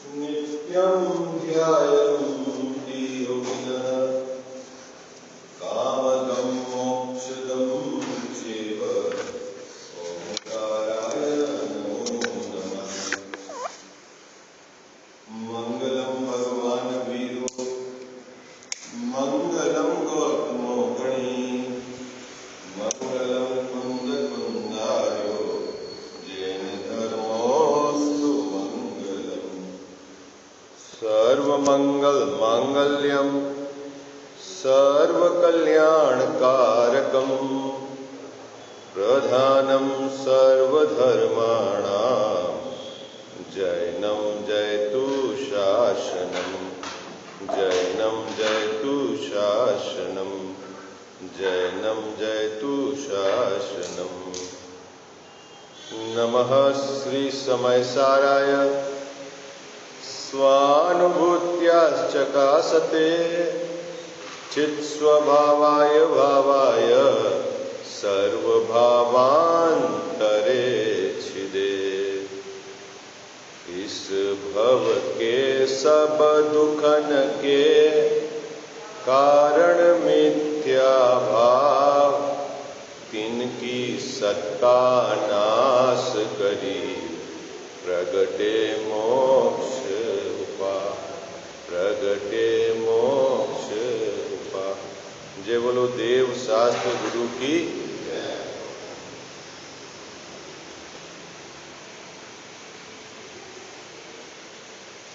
नित्यं ध्यायन्ति योगिनः कामदं मोक्षदं चैव ओंकाराय नमो नमः। मंगलं भगवान् वीरो मंगलं गौतमो गणी मंगलं कुन्दकुन्दारो जैन धर्मोऽस्तु मंगलम्। सर्वमंगल मांगल्यं सर्वकल्याणकारकं प्रधानं सर्वधर्माणां जैनं जयतु शासनं जैनं जयतु शासनं जैनं जयतु शासनं। नमः श्री समयसाराय स्वानुभूत्याश्चकासते चित्स्वभावाय भावाय सर्वभावान्तरे छिदे। इस भव के सब दुखन के कारण मिथ्या भाव तिनकी सत्ता नाश करी प्रगटे मोक्ष उपा प्रगटे मोक्ष उपा। जय बोलो देव शास्त्र गुरु की।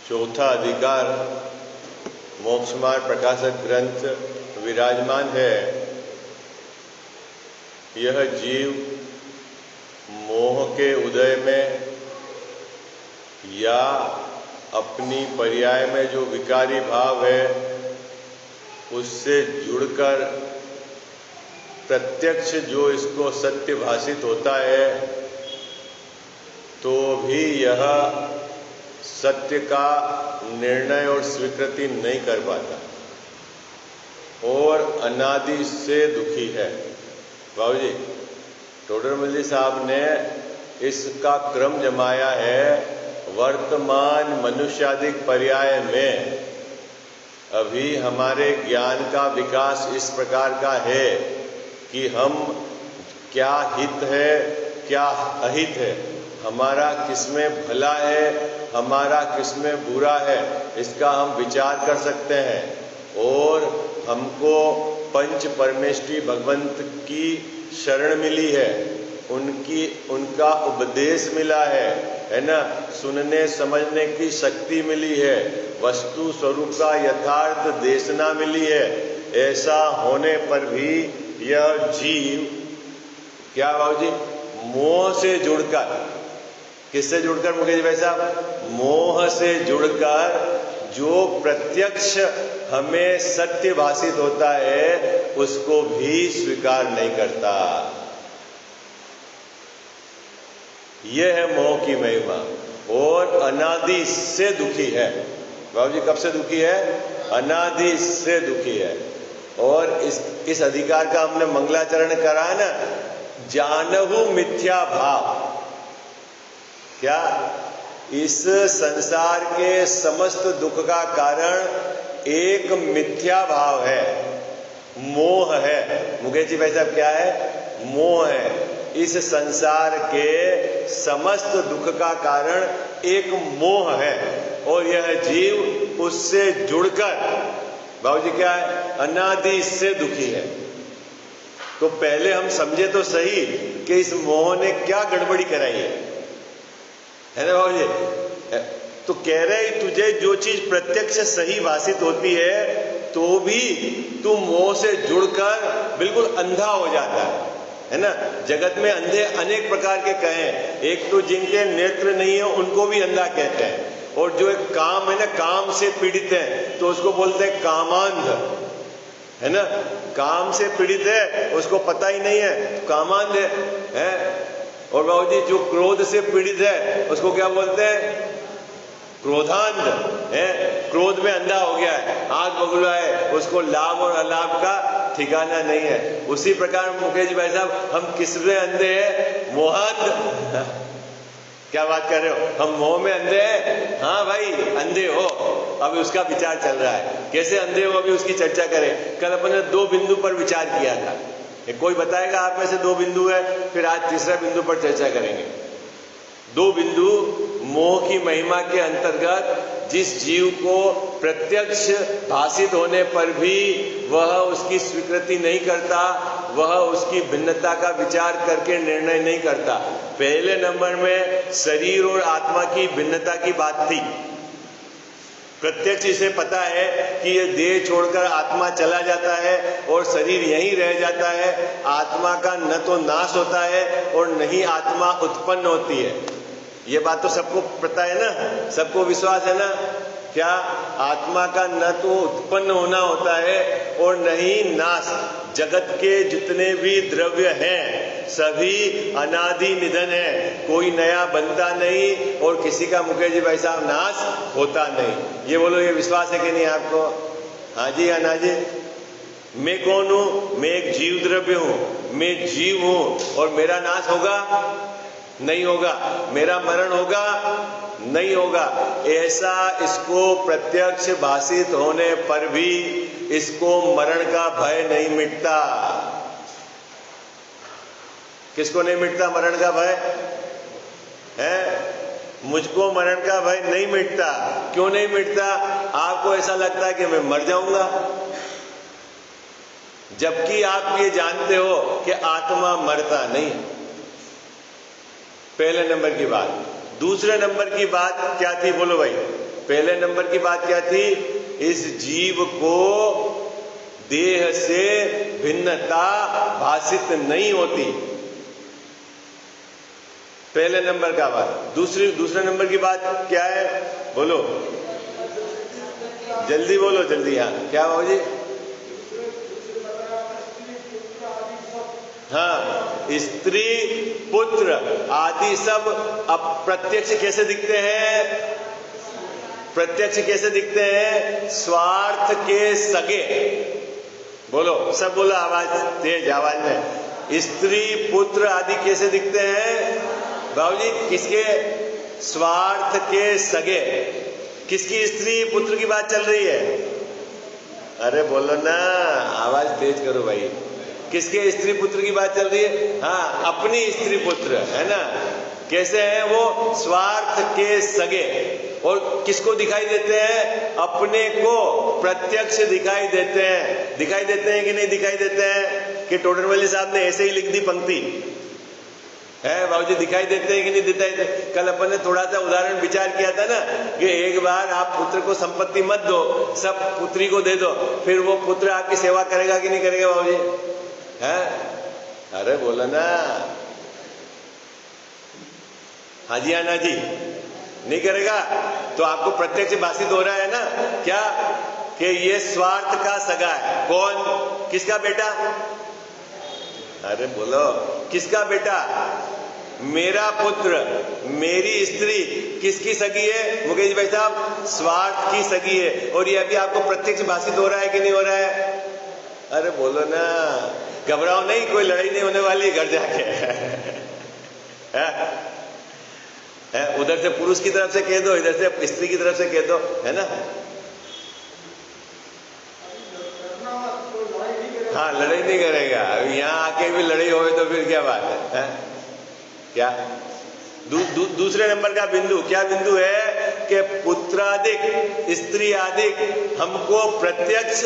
चौथा अधिकार मोक्षमार्ग प्रकाशक ग्रंथ विराजमान है। यह जीव मोह के उदय में या अपनी पर्याय में जो विकारी भाव है उससे जुड़कर प्रत्यक्ष जो इसको सत्य भाषित होता है तो भी यह सत्य का निर्णय और स्वीकृति नहीं कर पाता और अनादि से दुखी है। बाबू जी टोडरमल जी साहब ने इसका क्रम जमाया है। वर्तमान मनुष्यादिक पर्याय में अभी हमारे ज्ञान का विकास इस प्रकार का है कि हम क्या हित है क्या अहित है, हमारा किसमें भला है हमारा किसमें बुरा है, इसका हम विचार कर सकते हैं। और हमको पंच परमेष्टि भगवंत की शरण मिली है, उनका उपदेश मिला है ना, सुनने समझने की शक्ति मिली है, वस्तु स्वरूप का यथार्थ देशना मिली है। ऐसा होने पर भी यह जीव क्या बाबू जी मोह से जुड़कर, किससे जुड़कर मुकेश भाई साहब, मोह से जुड़कर जो प्रत्यक्ष हमें सत्य भाषित होता है उसको भी स्वीकार नहीं करता। यह है मोह की महिमा और अनादि से दुखी है। बाबू जी कब से दुखी है? अनादि से दुखी है। और इस अधिकार का हमने मंगलाचरण करा है ना, जानहु मिथ्या भाव। क्या इस संसार के समस्त दुख का कारण एक मिथ्या भाव है, मोह है। मुकेश जी भाई साहब क्या है? मोह है। इस संसार के समस्त दुख का कारण एक मोह है और यह जीव उससे जुड़कर बाबूजी क्या है? अनादि से दुखी है। तो पहले हम समझे तो सही कि इस मोह ने क्या गड़बड़ी कराई है ना बाबूजी? तो कह रहे तुझे जो चीज प्रत्यक्ष सही भाषित होती है तो भी तू मोह से जुड़कर बिल्कुल अंधा हो जाता है ना। जगत में अंधे अनेक प्रकार के कहें, एक तो जिनके नेत्र नहीं है उनको भी अंधा कहते हैं, और जो एक काम है ना, काम से पीड़ित है तो उसको बोलते हैं कामांध, है ना। काम से पीड़ित है उसको पता ही नहीं है, कामांध है। और बाबूजी जो क्रोध से पीड़ित है उसको क्या बोलते हैं? क्रोधांध है। क्रोध में अंधा हो गया है, आग बगुला है, उसको लाभ और अलाभ का ठिकाना नहीं है। उसी प्रकार मुकेश भाई साहब हम किसमें अंधे हैं? मोहांध। क्या बात कर रहे हो? हम मोह में अंधे हैं? हाँ भाई अंधे हो, अभी उसका विचार चल रहा है। कैसे अंधे हो, अभी उसकी चर्चा करें। कल अपन ने 2 बिंदु पर विचार किया था। कोई बताएगा आप में से 2 बिंदु है, फिर आज तीसरा बिंदु पर चर्चा करेंगे। 2 बिंदु मोह की महिमा के अंतर्गत जिस जीव को प्रत्यक्ष भाषित होने पर भी वह उसकी स्वीकृति नहीं करता, वह उसकी भिन्नता का विचार करके निर्णय नहीं करता। पहले नंबर में शरीर और आत्मा की भिन्नता की बात थी। प्रत्यक्ष इसे पता है कि ये देह छोड़कर आत्मा चला जाता है और शरीर यहीं रह जाता है। आत्मा का न तो नाश होता है और न ही आत्मा उत्पन्न होती है। ये बात तो सबको पता है ना, सबको विश्वास है ना। क्या आत्मा का न तो उत्पन्न होना होता है और न ही नाश। जगत के जितने भी द्रव्य हैं सभी अनादि निधन है, कोई नया बनता नहीं और किसी का मुकेश जी भाई साहब नाश होता नहीं। ये बोलो, ये विश्वास है कि नहीं आपको? हाँ जी या ना जी? मैं कौन हूं? मैं एक जीव द्रव्य हूं, मैं जीव हूं और मेरा नाश होगा? नहीं होगा। मेरा मरण होगा? नहीं होगा। ऐसा इसको प्रत्यक्ष भाषित होने पर भी इसको मरण का भय नहीं मिटता। किसको नहीं मिटता मरण का भय? है? मुझको मरण का भय नहीं मिटता। क्यों नहीं मिटता? आपको ऐसा लगता है कि मैं मर जाऊंगा, जबकि आप ये जानते हो कि आत्मा मरता नहीं। पहले नंबर की बात। दूसरे नंबर की बात क्या थी बोलो भाई? पहले नंबर की बात क्या थी? इस जीव को देह से भिन्नता भाषित नहीं होती। पहले नंबर का बात। दूसरे नंबर की बात क्या है बोलो? जल्दी बोलो, जल्दी। हाँ, क्या बाबू जी? हाँ, स्त्री पुत्र आदि सब अप्रत्यक्ष कैसे दिखते हैं? प्रत्यक्ष कैसे दिखते हैं? स्वार्थ के सगे। बोलो, सब बोलो, आवाज तेज आवाज में। स्त्री पुत्र आदि कैसे दिखते हैं बाबूजी? किसके? स्वार्थ के सगे। किसकी स्त्री पुत्र की बात चल रही है? अरे बोलो ना, आवाज तेज करो भाई। किसके स्त्री पुत्र की बात चल रही है? हाँ, अपनी स्त्री पुत्र, है ना। कैसे हैं वो? स्वार्थ के सगे। और किसको दिखाई देते हैं? अपने को प्रत्यक्ष दिखाई देते हैं। दिखाई देते हैं कि नहीं दिखाई देते हैं? कि टोडरमल साहब ने ऐसे ही लिख दी पंक्ति है बाबूजी? दिखाई देते हैं कि नहीं दिखाई देते? कल अपन ने थोड़ा सा उदाहरण विचार किया था ना कि एक बार आप पुत्र को संपत्ति मत दो, सब पुत्री को दे दो, फिर वो पुत्र आपकी सेवा करेगा कि नहीं करेगा बाबूजी? है? अरे बोला ना। हाँ जी, आना जी? नहीं करेगा। तो आपको प्रत्यक्ष भाषित हो रहा है ना क्या कि ये स्वार्थ का सगा है। कौन? किसका बेटा? अरे बोलो, किसका बेटा? मेरा पुत्र, मेरी स्त्री किसकी सगी है मुकेश भाई साहब? स्वार्थ की सगी है। और ये अभी आपको प्रत्यक्ष भाषित हो रहा है कि नहीं हो रहा है? अरे बोलो ना, घबराओ नहीं, कोई लड़ाई नहीं होने वाली घर जाके। उधर से पुरुष की तरफ से कह दो, इधर से स्त्री की तरफ से कह दो, है ना। हाँ, लड़ाई नहीं करेगा। यहाँ आके भी लड़ाई होवे तो फिर क्या बात है? क्या? दूसरे नंबर का बिंदु क्या बिंदु है कि पुत्रादिक स्त्री आदिक हमको प्रत्यक्ष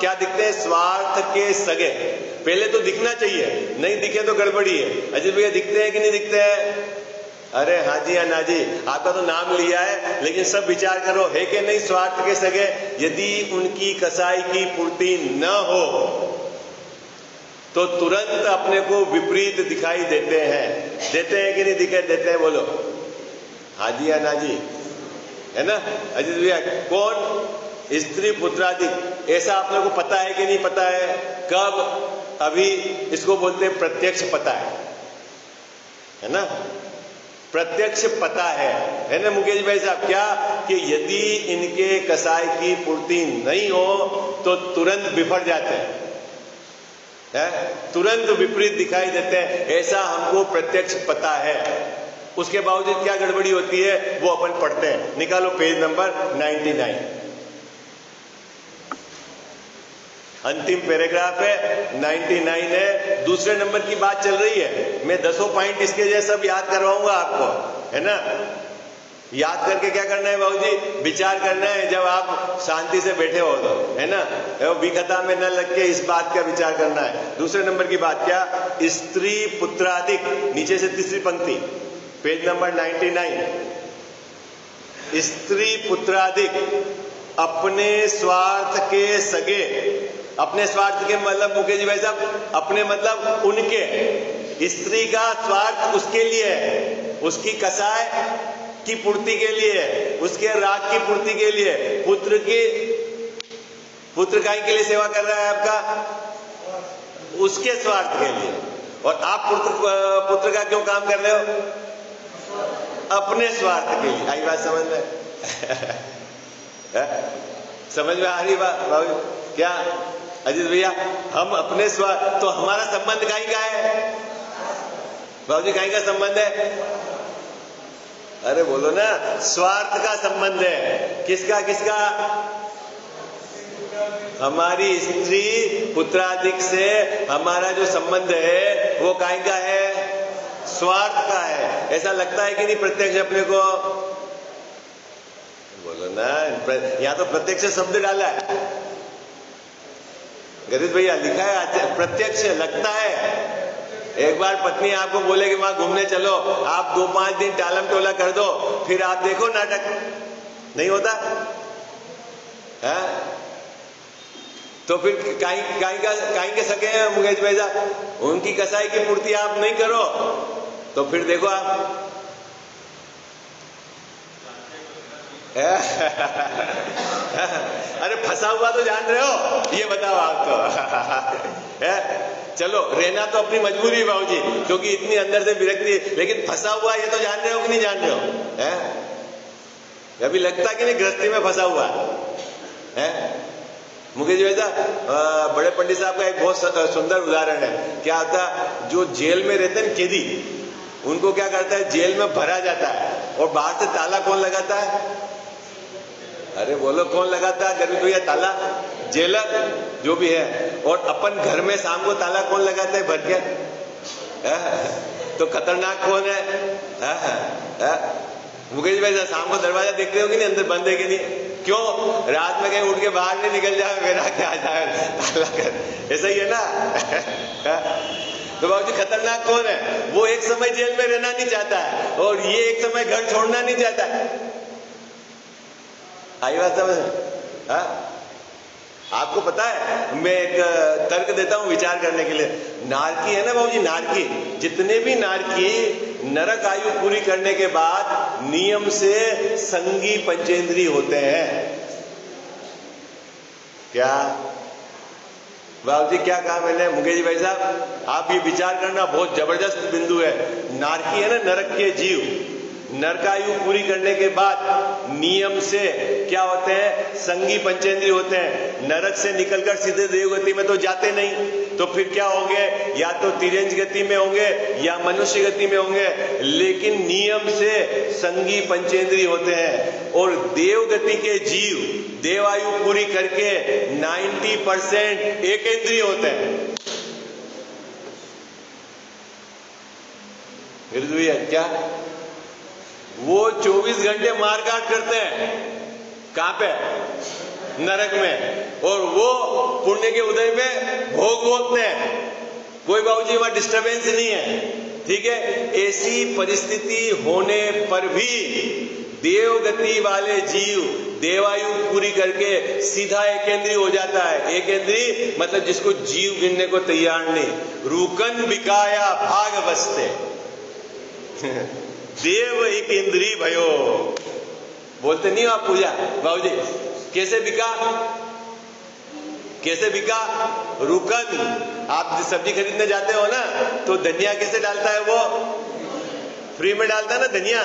क्या दिखते हैं? स्वार्थ के सगे। पहले तो दिखना चाहिए, नहीं दिखे तो गड़बड़ी है। अजय भैया दिखते हैं कि नहीं दिखते हैं? अरे हाँ जी या ना जी? आपका तो नाम लिया है, लेकिन सब विचार करो, है कि नहीं स्वार्थ के सगे? यदि उनकी कसाई की पूर्ति न हो तो तुरंत अपने को विपरीत दिखाई देते हैं। देते हैं कि नहीं दिखाई देते हैं? बोलो हाँ जी या ना जी? है ना अजीत भैया? कौन? स्त्री पुत्रादि। ऐसा अपने को पता है कि नहीं पता है? कब? अभी इसको बोलते हैं प्रत्यक्ष पता है ना। प्रत्यक्ष पता है ना मुकेश भाई साहब? क्या कि यदि इनके कसाई की पूर्ति नहीं हो तो तुरंत बिफर जाते हैं, तुरंत विपरीत दिखाई देते हैं। ऐसा हमको प्रत्यक्ष पता है। उसके बावजूद क्या गड़बड़ी होती है वो अपन पढ़ते हैं। निकालो पेज नंबर 99, अंतिम पैराग्राफ है, 99 है, दूसरे नंबर की बात चल रही है। मैं 10 पॉइंट इसके जैसे सब याद करवाऊंगा आपको, है ना। याद करके क्या करना है बाबूजी, विचार करना है जब आप शांति से बैठे हो तो, है ना। विकथा में न लग के इस बात का विचार करना है। दूसरे नंबर की बात क्या, स्त्री पुत्राधिक, नीचे से तीसरी पंक्ति, पेज नंबर 99, स्त्री पुत्राधिक अपने स्वार्थ के सगे। अपने स्वार्थ के मतलब मुकेश जी भाई साहब, अपने मतलब उनके, स्त्री का स्वार्थ उसके लिए है, उसकी कसाय की पूर्ति के लिए है, उसके राग की पूर्ति के लिए, पुत्र काय के लिए सेवा कर रहा है आपका, उसके स्वार्थ के लिए। और आप पुत्र का क्यों काम कर रहे हो, अपने स्वार्थ के लिए। आई बात समझ में? समझ में आ रही बात बाबू? क्या अजीत भैया, हम अपने स्वार्थ, तो हमारा संबंध काई का है बाबूजी, काई का संबंध है? अरे बोलो ना, स्वार्थ का संबंध है। किसका किसका? हमारी स्त्री पुत्राधिक से हमारा जो संबंध है वो काई का है, स्वार्थ का है। ऐसा लगता है कि नहीं प्रत्यक्ष अपने को? बोलो ना, यहां तो प्रत्यक्ष शब्द डाला है गरीब भैया, लिखा है प्रत्यक्ष, लगता है। एक बार पत्नी आपको बोले कि वहां घूमने चलो, आप 2-5 दिन टालम टोला कर दो, फिर आप देखो नाटक नहीं होता है। तो फिर काई के सके हैं मुकेश भाई साहब, उनकी कसाई की पूर्ति आप नहीं करो तो फिर देखो आप अरे फंसा हुआ तो जान रहे हो, ये बताओ आप तो चलो रहना तो अपनी मजबूरी है बाबूजी, क्योंकि इतनी अंदर से विरक्ति, लेकिन फंसा हुआ ये तो जान रहे हो कि नहीं जान रहे हो? अभी लगता कि नहीं गृहस्थी में फंसा हुआ है? मुकेश जी वैसा बड़े पंडित साहब का एक बहुत सुंदर उदाहरण है। क्या होता, जो जेल में रहते हैं कैदी, उनको क्या करता है, जेल में भरा जाता है और बाहर से ताला कौन लगाता है? अरे बोलो कौन लगाता है गरीब भैया? ताला जेलर जो भी है। और अपन घर में शाम को ताला कौन लगाता है भर के? तो खतरनाक कौन है? मुकेश भाई शाम को दरवाजा देखते हो कि नहीं, अंदर बंद है कि नहीं? क्यों? रात में कहीं उठ के बाहर नहीं निकल जाए, मेरा क्या आ जाए ताला कर, ऐसा ही है ना। तो बाबूजी खतरनाक कौन है? वो एक समय जेल में रहना नहीं चाहता है और ये एक समय घर छोड़ना नहीं चाहता है। आई बात समझ? आपको पता है, मैं एक तर्क देता हूं विचार करने के लिए। नारकी है ना बाबूजी, नारकी, जितने भी नारकी नरक आयु पूरी करने के बाद नियम से संगी पंचेंद्री होते हैं। क्या बाबूजी क्या कहा मैंने मुकेश जी भाई साहब? आप ये विचार करना, बहुत जबरदस्त बिंदु है। नारकी है ना, नरक के जीव, नरकायु पूरी करने के बाद नियम से क्या होते हैं, संगी पंचेंद्री होते हैं। नरक से निकलकर सीधे देवगति में तो जाते नहीं, तो फिर क्या होंगे, या तो तिर्यंज गति में होंगे या मनुष्य गति में होंगे, लेकिन नियम से संगी पंचेंद्री होते हैं। और देवगति के जीव देवायु पूरी करके 90% एकेंद्रीय होते हैं। क्या वो 24 घंटे मारकाट करते हैं, कहां पे? नरक में। और वो पुण्य के उदय में भोग भोगते हैं, कोई बाबूजी वहां डिस्टरबेंस नहीं है, ठीक है। ऐसी परिस्थिति होने पर भी देवगति वाले जीव देवायु पूरी करके सीधा एकेंद्रीय हो जाता है। एकेंद्रीय मतलब जिसको जीव गिनने को तैयार नहीं, रूकन बिकाया भाग बसते देव एक इंद्री भयो, बोलते नहीं हो आप पूजा बाबूजी? कैसे बिका? कैसे बिका? रुकन। आप सब्जी खरीदने जाते हो ना, तो धनिया कैसे डालता है? वो फ्री में डालता है ना धनिया,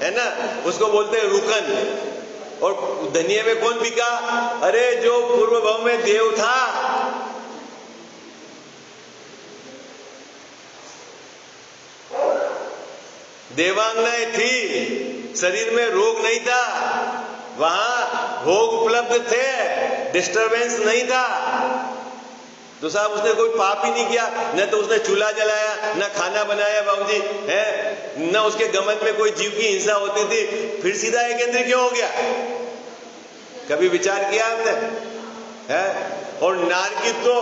है ना, उसको बोलते हैं रुकन। और धनिया में कौन बिका? अरे जो पूर्व भाव में देव था, देवांगनाएं थी, शरीर में रोग नहीं था, वहां भोग उपलब्ध थे, डिस्टरबेंस नहीं था। तो साहब उसने कोई पाप ही नहीं किया, न तो उसने चूल्हा जलाया, न खाना बनाया बाबूजी है, न उसके गमन में कोई जीव की हिंसा होती थी, फिर सीधा एक इंद्रिय क्यों हो गया? कभी विचार किया हमने? है? और नारकी तो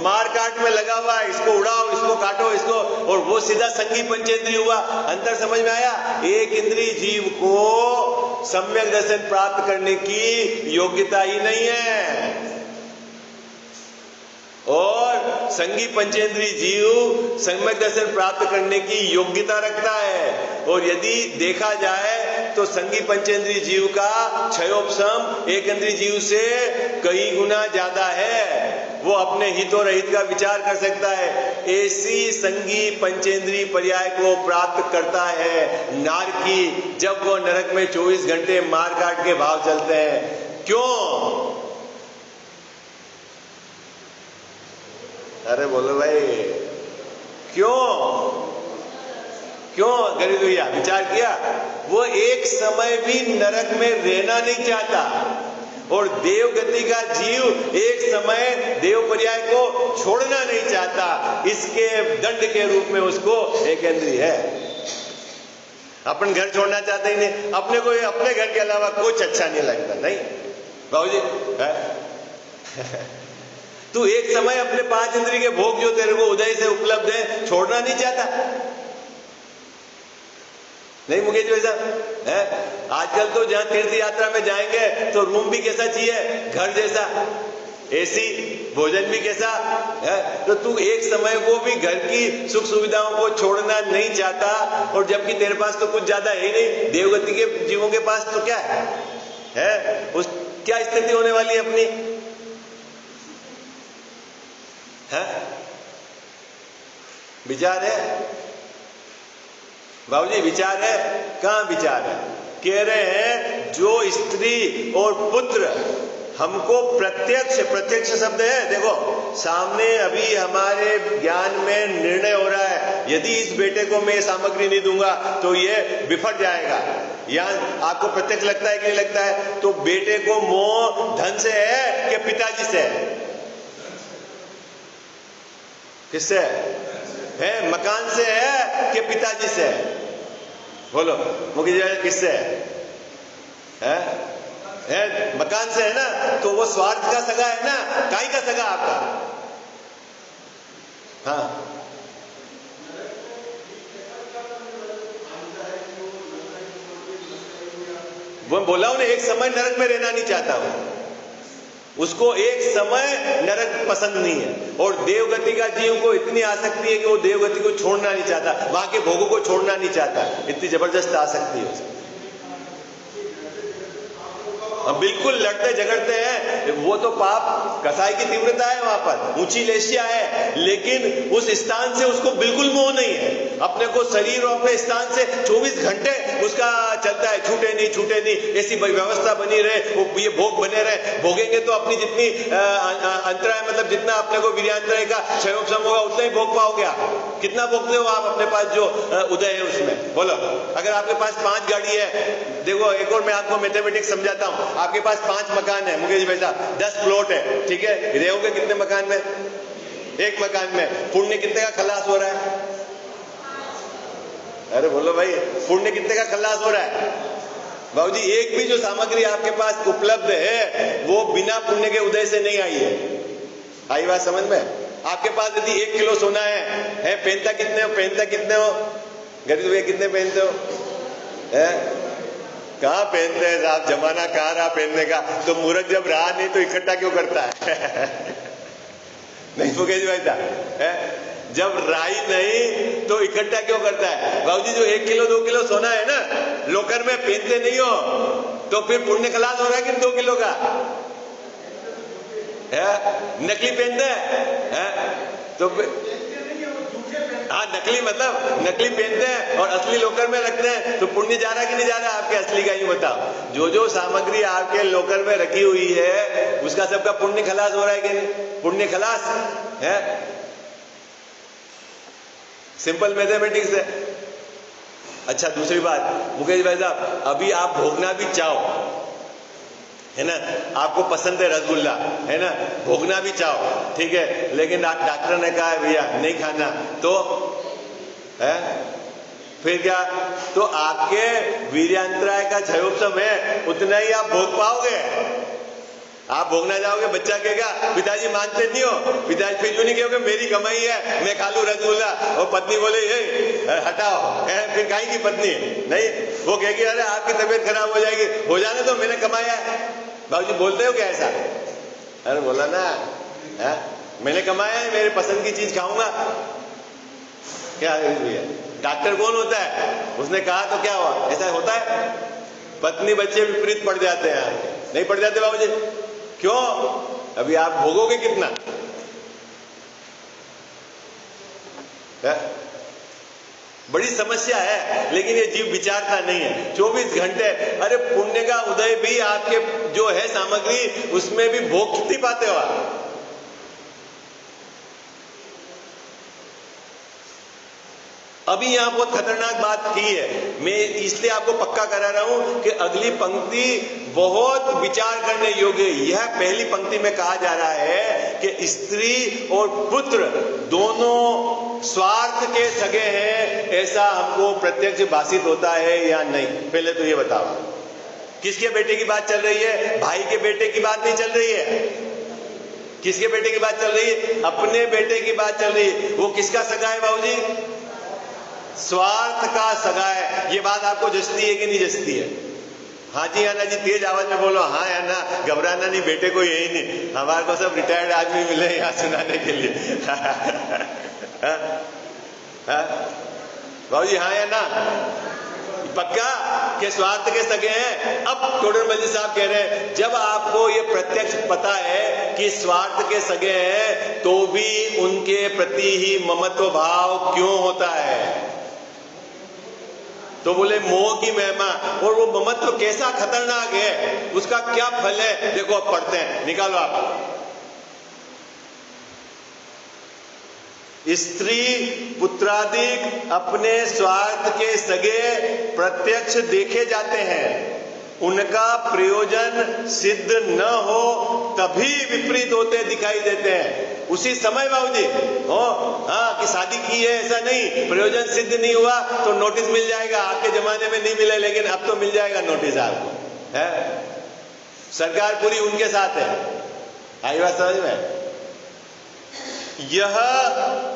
मार काट में लगा हुआ है, इसको उड़ाओ, इसको काटो, इसको, और वो सीधा संगी पंचेंद्रिय हुआ। अंतर समझ में आया? एक इंद्रिय जीव को सम्यक दर्शन प्राप्त करने की योग्यता ही नहीं है, और संगी पंचेंद्रिय जीव सम्यक दर्शन प्राप्त करने की योग्यता रखता है। और यदि देखा जाए तो संगी पंचेंद्रिय जीव का क्षयोपशम एक इंद्रिय जीव से कई गुना ज्यादा है। वो अपने हित और अहित का विचार कर सकता है, ऐसी संगी पंचेंद्रिय पर्याय को प्राप्त करता है नारकी, जब वो नरक में 24 घंटे मार काट के भाव चलते हैं। क्यों? अरे बोलो भाई, क्यों? क्यों गरीब भैया? विचार किया? वो एक समय भी नरक में रहना नहीं चाहता, और देव गति का जीव एक समय देव पर्याय को छोड़ना नहीं चाहता। इसके दंड के रूप में उसको एक इंद्रिय है। अपन घर छोड़ना चाहते ही नहीं, अपने को अपने घर के अलावा कुछ अच्छा नहीं लगता। नहीं बाबूजी है? तू एक समय अपने 5 इंद्रिय के भोग जो तेरे को उदय से उपलब्ध है छोड़ना नहीं चाहता। नहीं मुकेश भाई साहब है? आजकल तो जहां तीर्थ यात्रा में जाएंगे तो रूम भी कैसा चाहिए? घर जैसा, एसी, भोजन भी कैसा है? तो तू एक समय को भी घर की सुख सुविधाओं को छोड़ना नहीं चाहता, और जबकि तेरे पास तो कुछ ज्यादा है ही नहीं। देवगति के जीवों के पास तो क्या है? उस क्या स्थिति होने वाली है अपनी? है? विचार है बाबूजी? विचार है? कहां विचार है? कह रहे हैं जो स्त्री और पुत्र हमको प्रत्यक्ष, प्रत्यक्ष शब्द है, देखो सामने अभी हमारे ज्ञान में निर्णय हो रहा है, यदि इस बेटे को मैं सामग्री नहीं दूंगा तो ये बिफट जाएगा। यहां आपको प्रत्यक्ष लगता है कि नहीं लगता है? तो बेटे को मोह धन से है कि पिताजी से है? किससे है? मकान से है कि पिताजी से है? बोलो मुकेश जी, किससे है? मकान से है ना, तो वो स्वार्थ का सगा है ना, काई का सगा आपका? हाँ वो बोला उन्हें, एक समय नरक में रहना नहीं चाहता वो, उसको एक समय नरक पसंद नहीं है। और देवगति का जीव को इतनी आसक्ति है कि वो देवगति को छोड़ना नहीं चाहता, वहां के भोगों को छोड़ना नहीं चाहता, इतनी जबरदस्त आसक्ति है उसको। हम बिल्कुल लड़ते झगड़ते हैं, वो तो पाप कसाई की तीव्रता है, वहां पर ऊंची लेशिया है, लेकिन उस स्थान से उसको बिल्कुल मोह नहीं है। अपने को शरीर और अपने स्थान से 24 घंटे उसका चलता है, छूटे नहीं छूटे नहीं, ऐसी व्यवस्था बनी रहे, वो ये भोग बने रहे। भोगेंगे तो अपनी जितनी अंतराय, मतलब जितना अपने को वीर्यांतराय का क्षयोपशम होगा उतना ही भोग पाओगे आप। कितना भोगते हो आप अपने पास जो उदय है उसमें? बोलो, अगर आपके पास 5 गाड़ी है, देखो एक और मैं आपको मैथमेटिक्स समझाता हूं। आपके पास 5 मकान है मुकेश भाई साहब, 10 प्लॉट है, ठीक है? रहोगे कितने मकान में? एक मकान में। पुण्य कितने का खलास हो रहा है? अरे बोलो भाई, पुण्य कितने का खलास हो रहा है? बाबूजी एक भी जो सामग्री आपके पास उपलब्ध है वो बिना पुण्य के उदय से नहीं आई है। आई बात समझ में? आपके पास यदि 1 किलो सोना है, पहनता कितने हो? पहनता कितने हो? गरीब भैया कितने पहनते हो? कहाँ पहनते हैं साहब? जमाना कहाँ रहा पहनने का? तो मूर्ख जब रहा नहीं तो इकट्ठा क्यों करता है? नहीं मुकेश भाई साहब, जब राही नहीं तो इकट्ठा क्यों करता है? बाबूजी जो 1 किलो 2 किलो सोना है ना, लोकर में पहनते नहीं हो तो फिर पुण्य खलास हो रहा है कि 2 किलो का नकली पहनते हैं तो हाँ, नकली मतलब नकली पहनते हैं और असली लोकर में रखते हैं, तो पुण्य जा रहा है कि नहीं जा रहा आपके असली का? ही बताओ। जो जो सामग्री आपके लोकर में रखी हुई है उसका सबका पुण्य खलास हो रहा है कि नहीं? पुण्य खलास है, सिंपल मैथमेटिक्स है। अच्छा दूसरी बात मुकेश भाई साहब, अभी आप भोगना भी चाहो, है ना, आपको पसंद है रसगुल्ला, है ना, भोगना भी चाहो, ठीक है, लेकिन डॉक्टर ने कहा है भैया नहीं खाना, तो है फिर क्या? तो आपके वीर्यांतराय का क्षयोत्सव है, उतना ही आप भोग पाओगे। आप भोगना जाओगे, बच्चा कहेगा पिताजी मानते नहीं हो, पिताजी फिर यूं नहीं कहोगे मेरी कमाई है मैं खा लूं रसगुल्ला, और पत्नी बोले ये हटाओ, है फिर खाएगी पत्नी नहीं, वो कहेगी अरे आपकी तबीयत खराब हो जाएगी, हो जाने तो मैंने कमाया है। बाबूजी बोलते हो क्या ऐसा? अरे बोला ना है? मैंने कमाया है, मेरे पसंद की चीज खाऊंगा। क्या भैया डॉक्टर कौन होता है? उसने कहा तो क्या हुआ? ऐसा होता है? पत्नी बच्चे विपरीत पड़ जाते हैं, नहीं पड़ जाते बाबूजी? क्यों? अभी आप भोगोगे कितना है? बड़ी समस्या है, लेकिन ये जीव विचारता नहीं है 24 घंटे। अरे पुण्य का उदय भी आपके जो है सामग्री, उसमें भी भोग कितनी पाते हो आप? अभी यहां बहुत खतरनाक बात की है, मैं इसलिए आपको पक्का करा रहा हूं कि अगली पंक्ति बहुत विचार करने योग्य है। यह पहली पंक्ति में कहा जा रहा है कि स्त्री और पुत्र दोनों स्वार्थ के सगे हैं, ऐसा हमको प्रत्यक्ष भाषित होता है या नहीं? पहले तो ये बताओ, किसके बेटे की बात चल रही है? भाई के बेटे की बात नहीं चल रही है। किसके बेटे की बात चल रही है? अपने बेटे की बात चल रही है। वो किसका सगा है बाबूजी? स्वार्थ का सगा है। ये बात आपको जचती है कि नहीं जचती है? हाँ जी आना जी, तेज आवाज में बोलो। हाँ है ना, घबराना नहीं, बेटे को यही नहीं, हमारे को सब रिटायर्ड आदमी मिले यहाँ सुनाने के लिए। बाबू जी हाँ है ना, पक्का के स्वार्थ के सगे हैं। अब टोडरमल जी साहब कह रहे हैं जब आपको ये प्रत्यक्ष पता है कि स्वार्थ के सगे हैं, तो भी उनके प्रति ही ममत्व भाव क्यों होता है? तो बोले मोह की महिमा, और वो ममत्व कैसा खतरनाक है, उसका क्या फल है? देखो अब पढ़ते हैं, निकालो आप। स्त्री पुत्रादिक अपने स्वार्थ के सगे प्रत्यक्ष देखे जाते हैं, उनका प्रयोजन सिद्ध न हो तभी विपरीत होते दिखाई देते हैं। उसी समय बाबूजी हो हाँ कि शादी की है, ऐसा नहीं, प्रयोजन सिद्ध नहीं हुआ तो नोटिस मिल जाएगा। आपके जमाने में नहीं मिला, लेकिन अब तो मिल जाएगा नोटिस आपको, है? सरकार पूरी उनके साथ है। आई बात समझ में? यह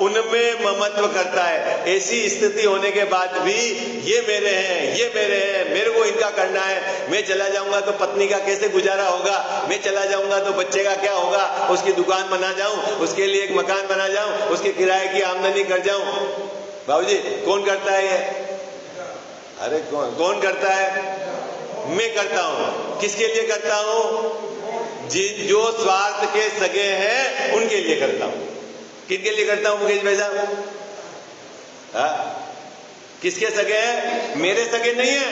उनमें ममत्व करता है। ऐसी स्थिति होने के बाद भी ये मेरे हैं, ये मेरे हैं, मेरे को इनका करना है। मैं चला जाऊंगा तो पत्नी का कैसे गुजारा होगा, मैं चला जाऊंगा तो बच्चे का क्या होगा, उसकी दुकान बना जाऊं, उसके लिए एक मकान बना जाऊं, उसके किराए की आमदनी कर जाऊं। बाबूजी कौन करता है ये? अरे कौन करता है? मैं करता हूं। किसके लिए करता हूं? जो स्वार्थ के सगे हैं उनके लिए करता हूं। किनके लिए करता हूं मुकेश भाई साहब? किसके सगे हैं? मेरे सगे नहीं है।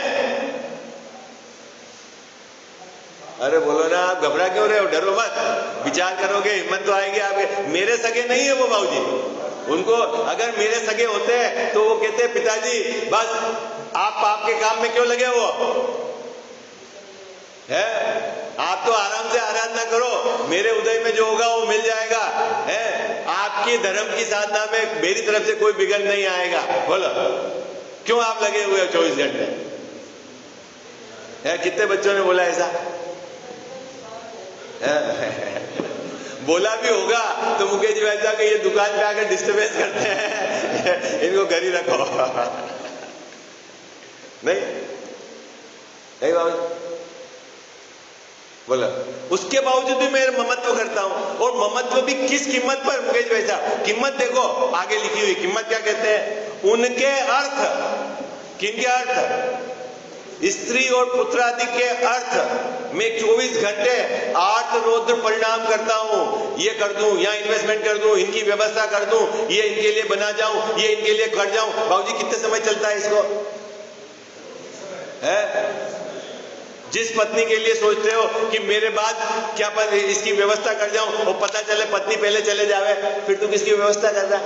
अरे बोलो ना, आप घबरा क्यों रहे हो? डरो मत, विचार करोगे हिम्मत तो आएगी आपके। मेरे सगे नहीं है वो बाबूजी। उनको अगर मेरे सगे होते हैं तो वो कहते हैं पिताजी बस आप पाप के काम में क्यों लगे हो, है? आप तो आराम से आराधना करो, मेरे उदय में जो होगा वो मिल जाएगा, है? आपकी धर्म की साधना में मेरी तरफ से कोई बिगड़ नहीं आएगा। बोलो क्यों आप लगे हुए हो 24 घंटे? है? कितने बच्चों ने बोला ऐसा? बोला भी होगा तो मुकेश जी वैसा कि ये दुकान पे आकर डिस्टर्बेंस करते हैं, इनको घर ही रखो। नहीं नहीं बाबू बोला, उसके बावजूद भी मैं ममत्व करता हूं। और ममत्व भी किस कीमत पर मुकेश भाई साहब? कीमत देखो आगे लिखी हुई। कीमत क्या कहते हैं? उनके अर्थ। किनके अर्थ? स्त्री और पुत्रादि के अर्थ में 24 घंटे आर्त रौद्र परिणाम करता हूं। ये कर दूं, यहां इन्वेस्टमेंट कर दूं, इनकी व्यवस्था कर दूं, ये इनके लिए बना जाऊं, ये इनके लिए कर जाऊं। बाबूजी कितने समय चलता है इसको, है? जिस पत्नी के लिए सोचते हो कि मेरे बाद क्या इसकी व्यवस्था कर जाऊं, और पता चले पत्नी पहले चले जावे, फिर तू किसकी व्यवस्था कर रहा?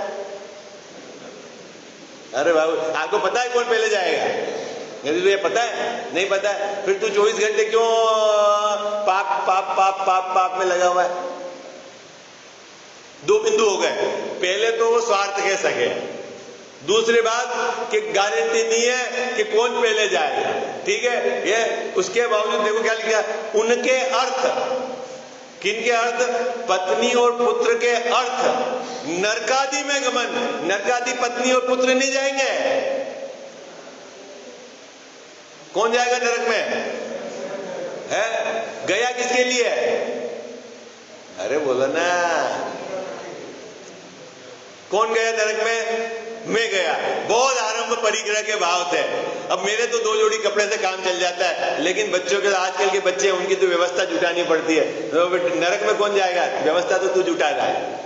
अरे बाबू आपको पता है कौन पहले जाएगा? यदि तुझे पता है, नहीं पता है, फिर तू 24 घंटे क्यों पाप पाप पाप पाप पाप में लगा हुआ है? दो बिंदु हो गए। पहले तो वो स्वार्थ के सगे, दूसरी बात कि गारंटी नहीं है कि कौन पहले जाएगा, ठीक है। ये उसके बावजूद देखो क्या लिखा, उनके अर्थ, किनके अर्थ? पत्नी और पुत्र के अर्थ नरकादि में गमन। नरकादि पत्नी और पुत्र नहीं जाएंगे। कौन जाएगा नरक में? है गया किसके लिए? अरे बोलो ना, कौन गया नरक में? मैं गया। बहुत आरंभ परिग्रह के भाव थे। अब मेरे तो 2 जोड़ी कपड़े से काम चल जाता है, लेकिन बच्चों के, आजकल के बच्चे, उनकी तो व्यवस्था जुटानी पड़ती है। तो नरक में कौन जाएगा? व्यवस्था तो तू जुटा रहा है।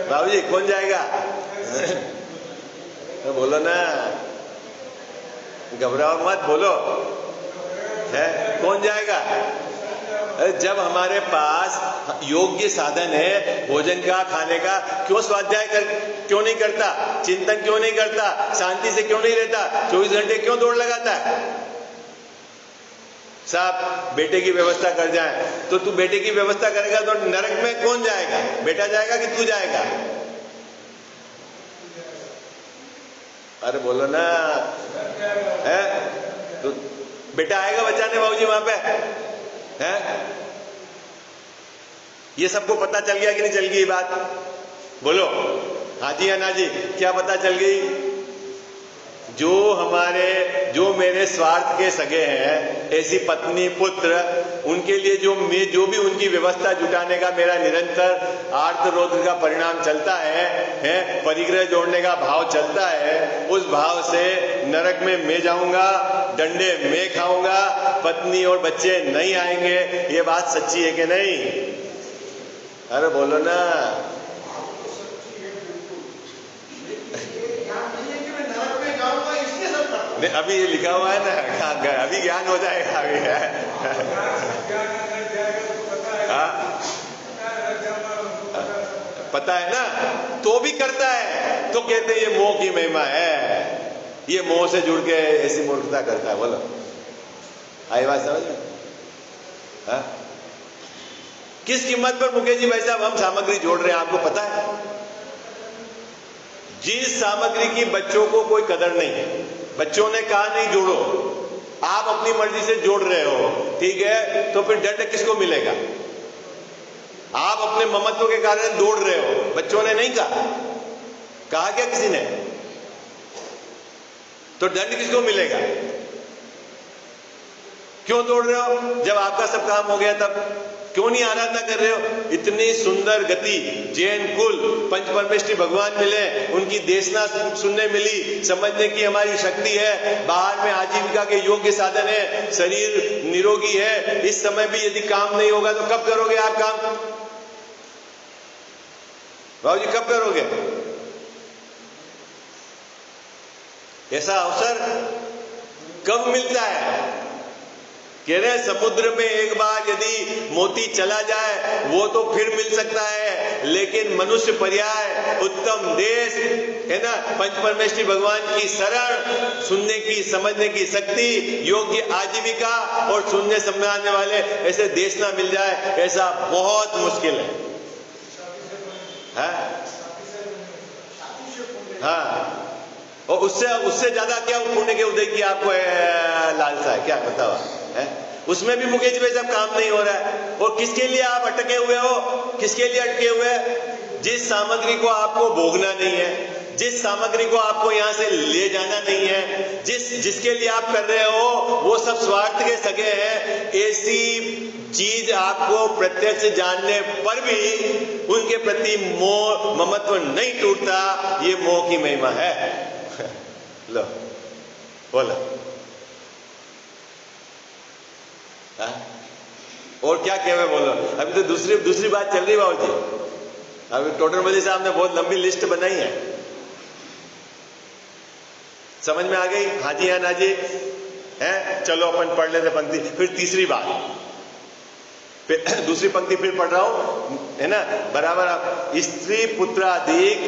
बाबूजी कौन जाएगा? तो बोलो ना, घबराओ मत, बोलो है कौन जाएगा? जब हमारे पास योग्य साधन है भोजन का, खाने का, क्यों स्वाध्याय क्यों नहीं करता? चिंतन क्यों नहीं करता? शांति से क्यों नहीं रहता? 24 घंटे क्यों दौड़ लगाता है? साहब बेटे की व्यवस्था कर जाए, तो तू बेटे की व्यवस्था करेगा तो नरक में कौन जाएगा? बेटा जाएगा कि तू जाएगा? अरे बोलो ना, है तो बेटा आएगा बचाने बाबूजी वहां पे, है? ये सबको पता चल गया कि नहीं चल गई बात? बोलो हाँ जी या ना जी, क्या पता चल गई? जो मेरे स्वार्थ के सगे हैं, ऐसी पत्नी पुत्र, उनके लिए जो भी उनकी व्यवस्था जुटाने का मेरा निरंतर आर्तरोध का परिणाम चलता है, परिग्रह जोड़ने का भाव चलता है, उस भाव से नरक में मैं जाऊंगा, डंडे मैं खाऊंगा, पत्नी और बच्चे नहीं आएंगे। ये बात सच्ची है कि नहीं? अरे बोलो ना। अभी ये लिखा हुआ है ना, अभी ज्ञान हो जाएगा। अभी पता है ना, तो भी करता है, तो कहते हैं ये मोह की महिमा है, ये मोह से जुड़ के ऐसी मूर्खता करता है। बोलो आई बात समझ में? किस कीमत पर मुकेश जी भाई साहब हम सामग्री जोड़ रहे हैं, आपको पता है? जिस सामग्री की बच्चों को कोई कदर नहीं है, बच्चों ने कहा नहीं जोड़ो, आप अपनी मर्जी से जोड़ रहे हो, ठीक है, तो फिर दंड किसको मिलेगा? आप अपने ममत्व के कारण दौड़ रहे हो, बच्चों ने नहीं कहा क्या किसी ने? तो दंड किसको मिलेगा? क्यों दौड़ रहे हो? जब आपका सब काम हो गया तब क्यों नहीं आराधना कर रहे हो? इतनी सुंदर गति, जैन कुल, पंच परमेष्ठी भगवान मिले, उनकी देशना सुनने मिली, समझने की हमारी शक्ति है, बाहर में आजीविका के योग्य साधन है, शरीर निरोगी है। इस समय भी यदि काम नहीं होगा तो कब करोगे आप काम? बाबूजी कब करोगे? ऐसा अवसर कब मिलता है? कह रहे समुद्र में एक बार यदि मोती चला जाए वो तो फिर मिल सकता है, लेकिन मनुष्य पर्याय, उत्तम देश है ना, पंच परमेष्ठी भगवान की शरण, सुनने की समझने की शक्ति, योग्य आजीविका और सुनने समझाने वाले ऐसे देश ना मिल जाए, ऐसा बहुत मुश्किल है। हाँ, और उससे ज्यादा क्या पुण्य के उदय की आपको लालसा है? क्या बताओ है? उसमें भी मुकेश भाई साहब काम नहीं हो रहा है। और किसके लिए आप अटके हुए हो? किसके लिए अटके हुए? जिस सामग्री को आपको भोगना नहीं है, जिस सामग्री को आपको यहां से ले जाना नहीं है, जिसके लिए आप कर रहे हो, वो सब स्वार्थ के सगे हैं। ऐसी चीज आपको प्रत्यक्ष जानने पर भी उनके प्रति मोह ममत्व नहीं टूटता, ये मोह की महिमा है। लो बोला और क्या कहवे बोलो। अभी तो दूसरी बात चल रही बाबू जी। अभी टोटरमली साहब ने बहुत लंबी लिस्ट बनाई है, समझ में आ गई? हाँ जी या ना जी है? चलो अपन पढ़ लेते पंक्ति। फिर तीसरी बात, दूसरी पंक्ति फिर पढ़ रहा हूं, है ना, बराबर। स्त्री पुत्राधिक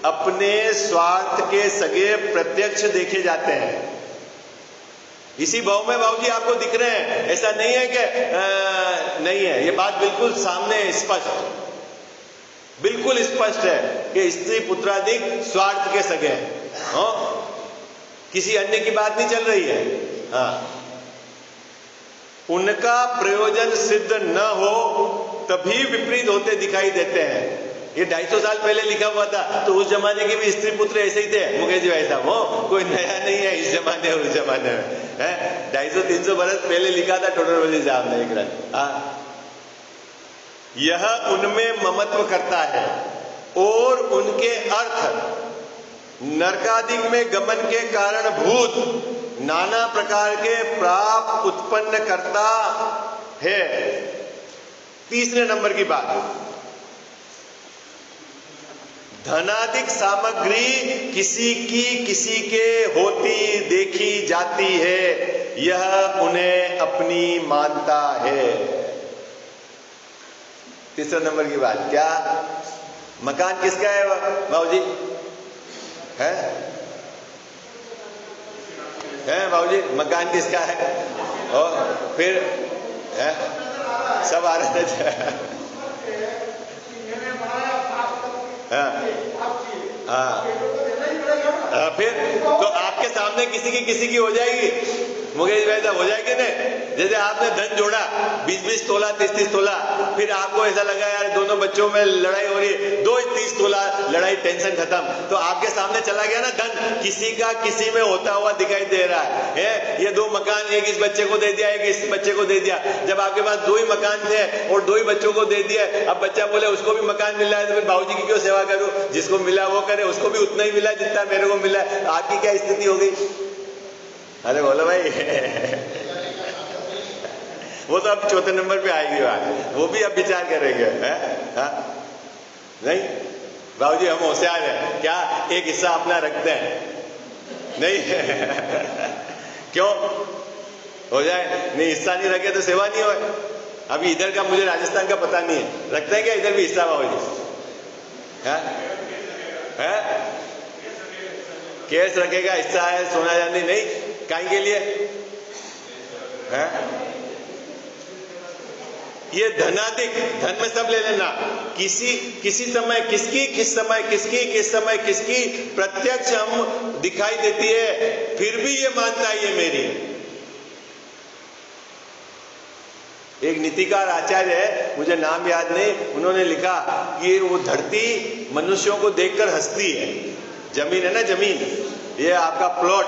अपने स्वार्थ के सगे प्रत्यक्ष देखे जाते हैं। इसी भाव में बाबूजी आपको दिख रहे हैं, ऐसा नहीं है कि नहीं है। ये बात बिल्कुल सामने स्पष्ट, बिल्कुल स्पष्ट है कि स्त्री पुत्रादिक स्वार्थ के सगे हैं। किसी अन्य की बात नहीं चल रही है। हाँ, उनका प्रयोजन सिद्ध न हो तभी विपरीत होते दिखाई देते हैं। ये 250 साल पहले लिखा हुआ था, तो उस जमाने के भी स्त्री पुत्र ऐसे ही थे मुकेश जी भाई साहब। वो कोई नया नहीं है इस जमाने उस जमाने में, है 250-300 बरस पहले लिखा था टोडरमल साहब ने एक ग्रंथ। यह उनमें ममत्व करता है और उनके अर्थ नरकादिक में गमन के कारणभूत नाना प्रकार के प्राप उत्पन्न करता है। तीसरे नंबर की बात, धनादिक सामग्री किसी के होती देखी जाती है, यह उन्हें अपनी मानता है। तीसरे नंबर की बात क्या, मकान किसका है बाबूजी? है बाबूजी, मकान किसका है? और फिर है सब आ रहे थे। फिर तो आपके सामने किसी की हो जाएगी मुकेश भाई साहब, हो जाएगी ना। जैसे आपने धन जोड़ा 20-20 तोला 30-30 तोला, फिर आपको ऐसा लगा यार दोनों बच्चों में लड़ाई हो रही है, 2-30 तोला लड़ाई, टेंशन खत्म, तो आपके सामने चला गया ना धन, किसी का किसी में होता हुआ दिखाई दे रहा है। ये 2 मकान, एक इस बच्चे को दे दिया, एक इस बच्चे को दे दिया। जब आपके पास 2 ही मकान थे और 2 ही बच्चों को दे दिया, अब बच्चा बोले उसको भी मकान मिला है तो फिर बाबूजी की क्यों सेवा करूं, जिसको मिला वो करे, उसको भी उतना ही मिला जितना मेरे को मिला। आपकी क्या स्थिति हो गई? अरे बोलो भाई वो तो अब चौथे नंबर पे आएगी बात, वो भी अब विचार करेंगे। नहीं बाबूजी हम होशियार हैं क्या, एक हिस्सा अपना रखते हैं? नहीं क्यों हो जाए, नहीं हिस्सा नहीं रखे तो सेवा नहीं हो। अभी इधर का मुझे राजस्थान का पता नहीं है, रखते हैं क्या इधर भी हिस्सा बाबूजी? केस रखेगा, हिस्सा है, सोना चांदी नहीं, काहे के लिए है? ये धनादिक, धन में सब ले लेना, किसी समय किसकी, किस समय किसकी, किस समय किसकी प्रत्यक्ष हम दिखाई देती है, फिर भी ये मानता है ये मेरी। एक नीतिकार आचार्य है, मुझे नाम याद नहीं, उन्होंने लिखा कि वो धरती मनुष्यों को देखकर हंसती है। जमीन है ना, जमीन, ये आपका प्लॉट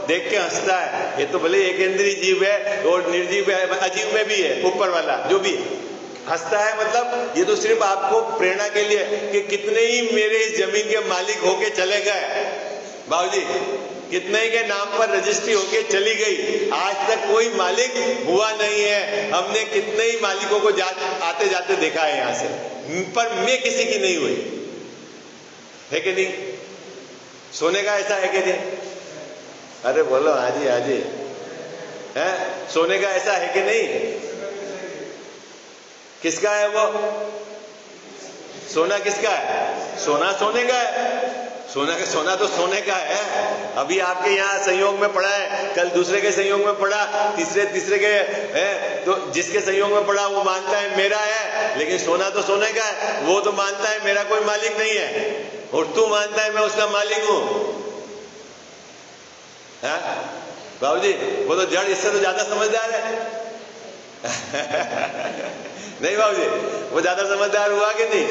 देख के हंसता है। ये तो भले एक इंद्रिय जीव है और निर्जीव है, अजीव में भी है, ऊपर वाला जो भी हंसता है, मतलब ये तो सिर्फ आपको प्रेरणा के लिए कि कितने ही मेरे इस जमीन के मालिक होके चले गए बाबूजी, कितने ही के नाम पर रजिस्ट्री होके चली गई, आज तक कोई मालिक हुआ नहीं है। हमने कितने ही मालिकों को आते जाते देखा है यहां से, पर मैं किसी की नहीं हुई है कि नहीं? सोने का ऐसा है कि नहीं? अरे बोलो हाजी हाजी, है सोने का ऐसा है कि नहीं? किसका है वो सोना? किसका है सोना? सोने का है। सोना तो सोने का है। अभी आपके यहाँ संयोग में पड़ा है, कल दूसरे के संयोग में पड़ा, तीसरे के है, तो जिसके संयोग में पड़ा वो मानता है मेरा है, लेकिन सोना तो सोने का है। वो तो मानता है मेरा कोई मालिक नहीं है, और तू मानता है मैं उसका मालिक हूं। बाबूजी वो तो जड़ इससे तो ज्यादा समझदार है नहीं बाबूजी, वो ज्यादा समझदार हुआ कि नहीं?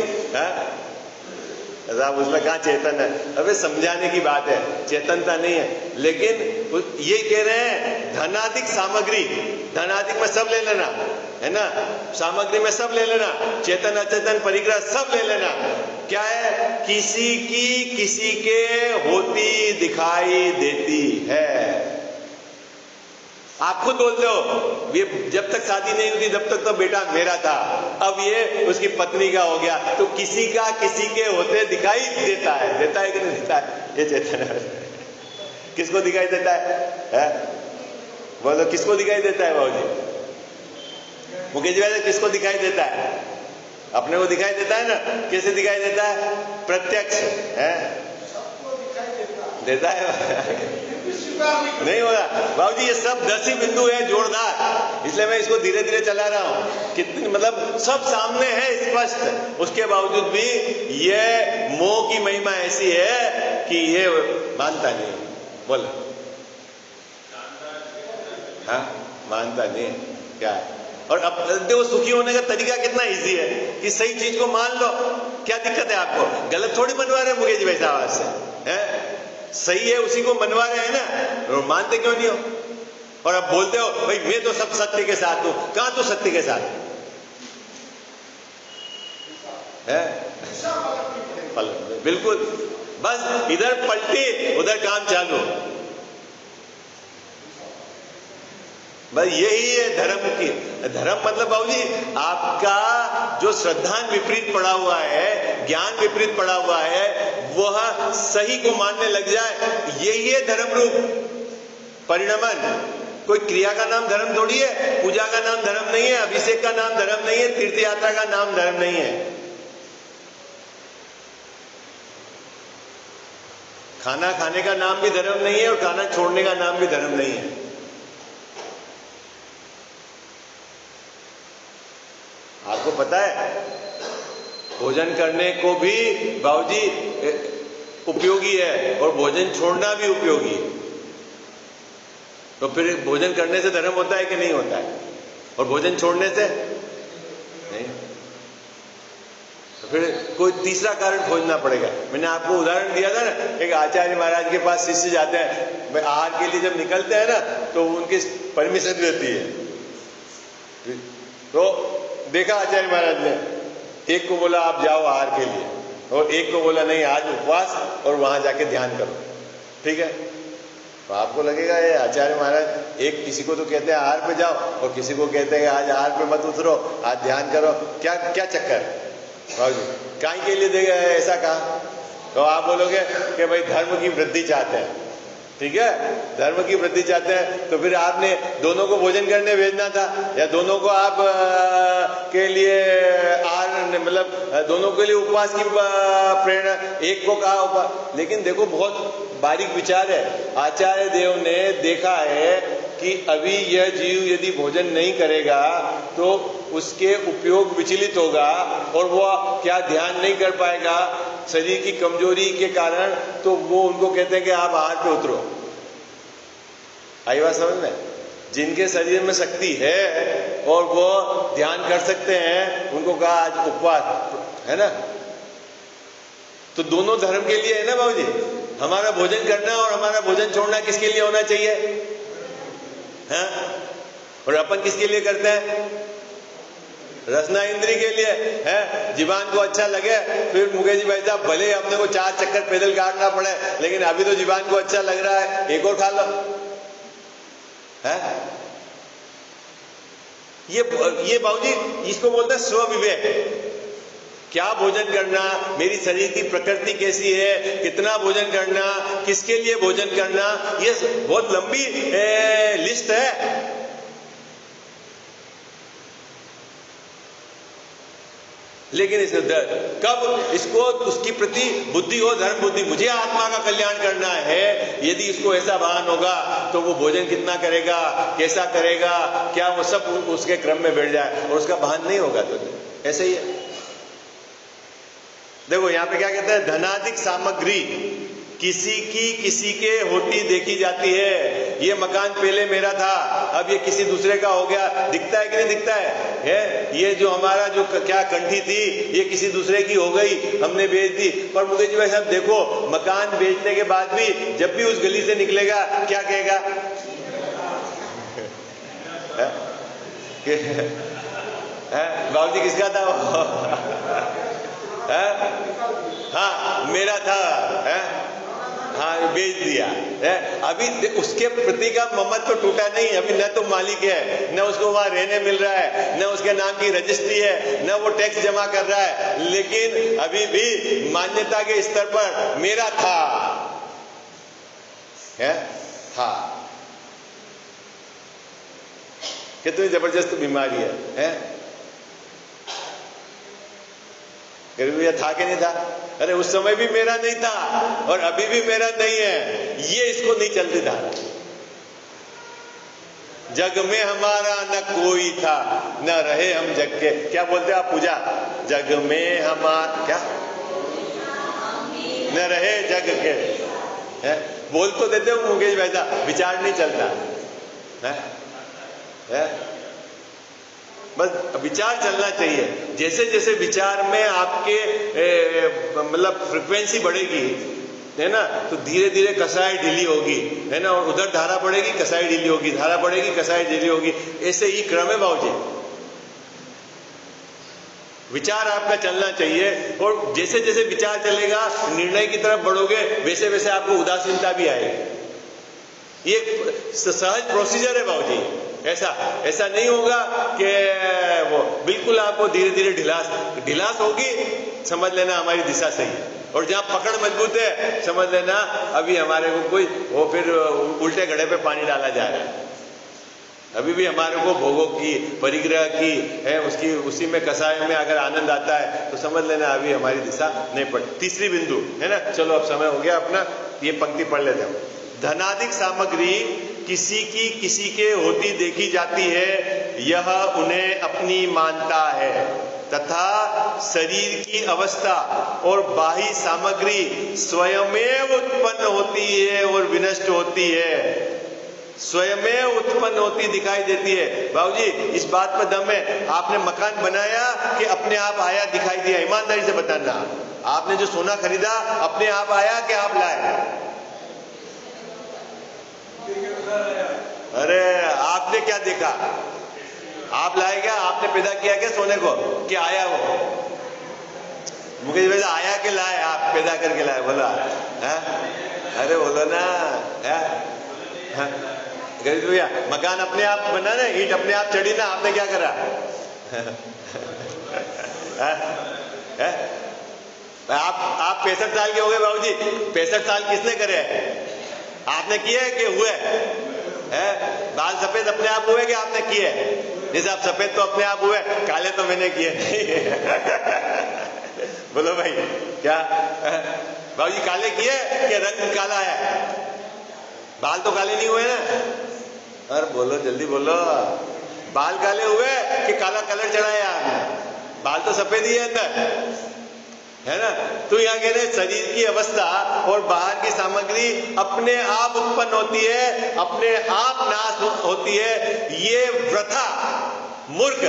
साहब उसमें कहाँ चेतन है? अबे समझाने की बात है, चेतनता नहीं है। लेकिन ये कह रहे हैं धनादिक सामग्री, धनादिक में सब ले लेना है ना, सामग्री में सब ले लेना, चेतन अचेतन परिग्रह सब ले लेना। क्या है? किसी के होती दिखाई देती है। आप खुद बोलते हो ये जब तक शादी नहीं हुई तब तक तो बेटा मेरा था, अब ये उसकी पत्नी का हो गया, तो किसी का किसी के होते दिखाई देता है। देता है कि नहीं देता है? ये चेतन है। किसको दिखाई देता है? बोलो किसको दिखाई देता है बाबूजी? मुकेश भाई किसको दिखाई देता है? अपने को दिखाई देता है ना। कैसे दिखाई देता है? प्रत्यक्ष है। देता है नहीं होगा बाबूजी। ये सब 10 ही बिंदु है जोरदार, इसलिए मैं इसको धीरे धीरे चला रहा हूं। कितनी मतलब सब सामने है स्पष्ट, उसके बावजूद भी ये मोह की महिमा ऐसी है कि ये मानता नहीं। बोल, हाँ मानता नहीं क्या है। और अब देखो सुखी होने का तरीका कितना इजी है कि सही चीज को मान लो। क्या दिक्कत है आपको? गलत थोड़ी मनवा रहे मुकेश भाई साहब से, है सही है उसी को मनवा रहे हैं ना, और मानते क्यों नहीं हो? और अब बोलते हो भाई मैं तो सब सत्य के साथ हूं। कहां तो सत्य के साथ है? बिल्कुल, बस इधर पलटी उधर काम चालू, बस यही है धर्म की। धर्म मतलब बाबूजी आपका जो श्रद्धान विपरीत पड़ा हुआ है, ज्ञान विपरीत पड़ा हुआ है, वह सही को मानने लग जाए, यही है धर्म रूप परिणमन। कोई क्रिया का नाम धर्म थोड़ी है, पूजा का नाम धर्म नहीं है, अभिषेक का नाम धर्म नहीं है, तीर्थ यात्रा का नाम धर्म नहीं है, खाना खाने का नाम भी धर्म नहीं है और खाना छोड़ने का नाम भी धर्म नहीं है। आपको पता है भोजन करने को भी बाबूजी उपयोगी है और भोजन छोड़ना भी उपयोगी है। तो फिर भोजन करने से धर्म होता है कि नहीं होता है? और भोजन छोड़ने से नहीं। तो फिर कोई तीसरा कारण खोजना पड़ेगा। मैंने आपको उदाहरण दिया था ना, एक आचार्य महाराज के पास शिष्य जाते हैं, भाई आहार के लिए जब निकलते हैं ना तो उनकी परमिशन रहती है। तो देखा आचार्य महाराज ने, एक को बोला आप जाओ आहार के लिए, और एक को बोला नहीं आज उपवास और वहां जाके ध्यान करो, ठीक है? तो आपको लगेगा ये आचार्य महाराज एक किसी को तो कहते हैं आहार पे जाओ और किसी को कहते हैं आज आहार पे मत उतरो, आज ध्यान करो, क्या क्या चक्कर काहे के लिए देगा ऐसा कहा? तो आप बोलोगे कि भाई धर्म की वृद्धि चाहते हैं, ठीक है, धर्म की वृद्धि चाहते हैं, तो फिर आपने दोनों को भोजन करने भेजना था, या दोनों को आप के लिए आहार मतलब दोनों के लिए उपवास की प्रेरणा, एक को कहा उपवास। लेकिन देखो बहुत बारीक विचार है। आचार्य देव ने देखा है कि अभी यह जीव यदि भोजन नहीं करेगा तो उसके उपयोग विचलित होगा और वह क्या ध्यान नहीं कर पाएगा शरीर की कमजोरी के कारण, तो वो उनको कहते हैं कि आप आहार पे उतरो। आई बात समझ में? जिनके शरीर में शक्ति है और वो ध्यान कर सकते हैं उनको कहा आज उपवास, है ना? तो दोनों धर्म के लिए है ना बाबूजी। हमारा भोजन करना और हमारा भोजन छोड़ना किसके लिए होना चाहिए? हाँ? और अपन किसके लिए करते हैं? रसना इंद्री के लिए है, जीवान को अच्छा लगे। फिर मुकेश जी भाई साहब भले अपने को 4 चक्कर पैदल काटना पड़े, लेकिन अभी तो जीवान को अच्छा लग रहा है, एक और खा लो, है? ये बाबूजी इसको बोलते हैं स्व विवेक। क्या भोजन करना, मेरी शरीर की प्रकृति कैसी है, कितना भोजन करना, किसके लिए भोजन करना, ये बहुत लंबी लिस्ट है। लेकिन इस कब इसको उसकी प्रति बुद्धि हो, धर्म बुद्धि, मुझे आत्मा का कल्याण करना है, यदि इसको ऐसा भान होगा तो वो भोजन कितना करेगा, कैसा करेगा, क्या वो सब उसके क्रम में बैठ जाए, और उसका भान नहीं होगा तो ऐसे ही है। देखो यहां पे क्या कहते हैं, धनाधिक सामग्री किसी के होती देखी जाती है। ये मकान पहले मेरा था, अब ये किसी दूसरे का हो गया, दिखता है कि नहीं दिखता है? ये जो हमारा जो क्या कंठी थी ये किसी दूसरे की हो गई, हमने बेच दी। पर मुकेश जी भाई साहब देखो, मकान बेचने के बाद भी जब भी उस गली से निकलेगा क्या कहेगा? बाबूजी किसका था वो? हाँ मेरा था, है? हाँ बेच दिया है। अभी उसके प्रति का ममत्व तो टूटा नहीं, अभी न तो मालिक है, न उसको वहां रहने मिल रहा है, न उसके नाम की रजिस्ट्री है, न वो टैक्स जमा कर रहा है, लेकिन अभी भी मान्यता के स्तर पर मेरा था, है? हाँ, कितनी जबरदस्त बीमारी है? गरीब भैया था कि नहीं था? अरे उस समय भी मेरा नहीं था और अभी भी मेरा नहीं है, ये इसको नहीं चलती था। जग में हमारा न कोई था, न रहे हम जग के। क्या बोलते आप पूजा? जग में हमारा क्या न रहे जग के है? बोल तो देते हो मुकेश वैसा, विचार नहीं चलता है? बस विचार चलना चाहिए। जैसे जैसे विचार में आपके मतलब फ्रिक्वेंसी बढ़ेगी, है ना, तो धीरे धीरे कसाई ढीली होगी, है ना, और उधर धारा बढ़ेगी, कसाई ढीली होगी, धारा बढ़ेगी, कसाई ढीली होगी। ऐसे ही क्रम है बाबूजी। विचार आपका चलना चाहिए, और जैसे जैसे विचार चलेगा, निर्णय की तरफ बढ़ोगे, वैसे वैसे आपको उदासीनता भी आएगी। ये सहज प्रोसीजर है बाबूजी। ऐसा नहीं होगा कि वो बिल्कुल आपको धीरे धीरे ढिलास होगी, समझ लेना हमारी दिशा सही है। और जहां पकड़ मजबूत है, समझ लेना अभी हमारे को कोई वो फिर उल्टे घड़े पे पानी डाला जा रहा है। अभी भी हमारे को भोगों की परिग्रह की है, उसकी उसी में कसाय में अगर आनंद आता है तो समझ लेना अभी हमारी दिशा नहीं पड़। तीसरी बिंदु है ना, चलो अब समय हो गया अपना, ये पंक्ति पढ़ लेते हैं। धनाधिक सामग्री किसी के होती देखी जाती है, यह उन्हें अपनी मानता है, तथा शरीर की अवस्था और बाह्य सामग्री स्वयमेव उत्पन्न होती है और विनष्ट होती है। स्वयमेव उत्पन्न होती दिखाई देती है। बाबूजी इस बात पर दम है, आपने मकान बनाया कि अपने आप आया दिखाई दिया? ईमानदारी से बताना, आपने जो सोना खरीदा अपने आप आया कि आप लाए? अरे आपने क्या देखा? आप लाए क्या? आपने पैदा किया क्या सोने को कि आया वो? मुकेश भैया आया कि लाए? आप पैदा करके लाए, बोलो है? अरे बोलो ना है? गरीब भैया मकान अपने आप बना ना, ईंट अपने आप चढ़ी ना, आपने क्या करा? आप 65 साल के हो गए बाबूजी, 65 साल किसने करे? आपने किए कि हुए है? बाल सफेद अपने आप हुए कि आपने किए? जैसे आप सफेद तो अपने आप हुए, काले तो मैंने किए। बोलो भाई क्या बाबूजी काले किए कि रंग काला है? बाल तो काले नहीं हुए ना? अरे बोलो जल्दी बोलो, बाल काले हुए कि काला कलर चढ़ाया आपने? बाल तो सफेद ही है अंदर, है ना? तो यहाँ कह रहे शरीर की अवस्था और बाहर की सामग्री अपने आप उत्पन्न होती है, अपने आप नाश होती है। ये वृथा मूर्ख